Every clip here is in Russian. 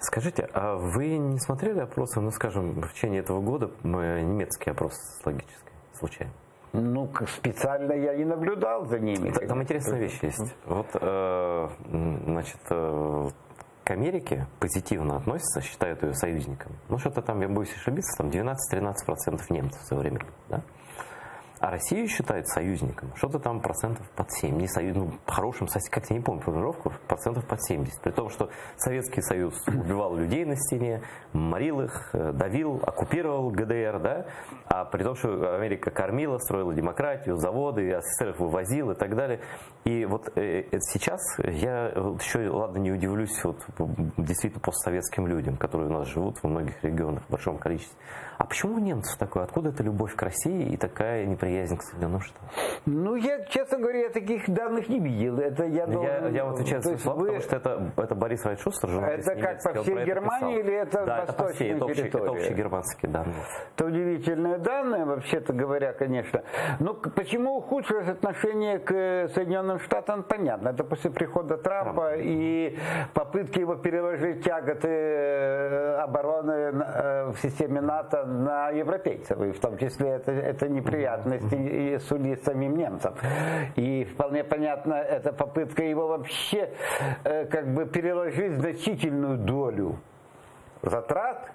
Скажите, а вы не смотрели опросы, ну, скажем, в течение этого года, немецкие опросы социологические, случайно? Ну, специально я не наблюдал за ними. Там интересная вещь есть. Вот, значит, к Америке позитивно относятся, считают ее союзником. Ну, что-то там, я боюсь ошибиться, там 12-13% немцев современных, да? А Россию считают союзником, что-то там процентов под 7, не союз, ну, хорошим, как-то не помню формулировку, процентов под 70. При том, что Советский Союз убивал людей на стене, морил их, давил, оккупировал ГДР, да, а при том, что Америка кормила, строила демократию, заводы, офицеров вывозил и так далее. И вот сейчас я еще, ладно, не удивлюсь вот, действительно постсоветским людям, которые у нас живут в многих регионах в большом количестве. А почему у немцев такое? Откуда эта любовь к России и такая неприязнь к Соединенным Штатам? Ну, я, честно говоря, таких данных не видел. Это я вот отвечаю за слова, потому что это Борис Райт-Шустер, журналист это как по всей Германии или это да, восточные территории? Это общегерманские данные. Это удивительные данные, вообще-то говоря, конечно. Но почему ухудшилось отношение к Соединенным Штатам, понятно. Это после прихода Трампа и попытки его переложить тяготы обороны в системе НАТО на европейцев. И в том числе это неприятности и сулит самим немцам. И вполне понятно, это попытка его вообще как бы переложить значительную долю затрат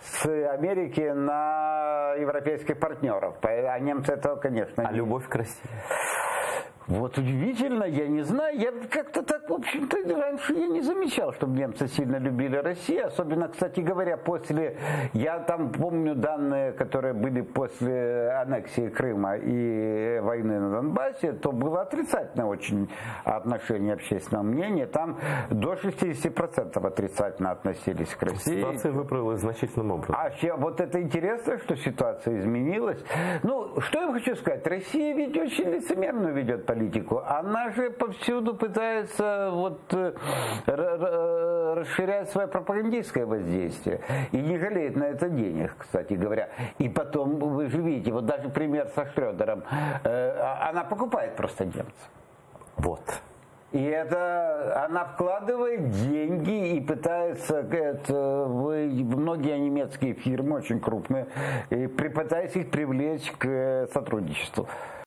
с Америки на европейских партнеров. А немцы этого, конечно, не... А любовь к России? Вот удивительно, я не знаю, я как-то так, в общем-то, раньше я не замечал, чтобы немцы сильно любили Россию, особенно, кстати говоря, я там помню данные, которые были после аннексии Крыма и войны на Донбассе, то было отрицательное очень отношение общественного мнения, там до 60% отрицательно относились к России. Ситуация выправилась значительным образом. Вот это интересно, что ситуация изменилась. Ну, что я хочу сказать, Россия ведь очень лицемерно ведет политику. Она же повсюду пытается расширять свое пропагандистское воздействие. И не жалеет на это денег, кстати говоря. И потом, вы же видите, вот даже пример со Шрёдером, она покупает просто немцев. Вот. И это она вкладывает деньги и пытается, многие немецкие фирмы, очень крупные, и пытается их привлечь к сотрудничеству.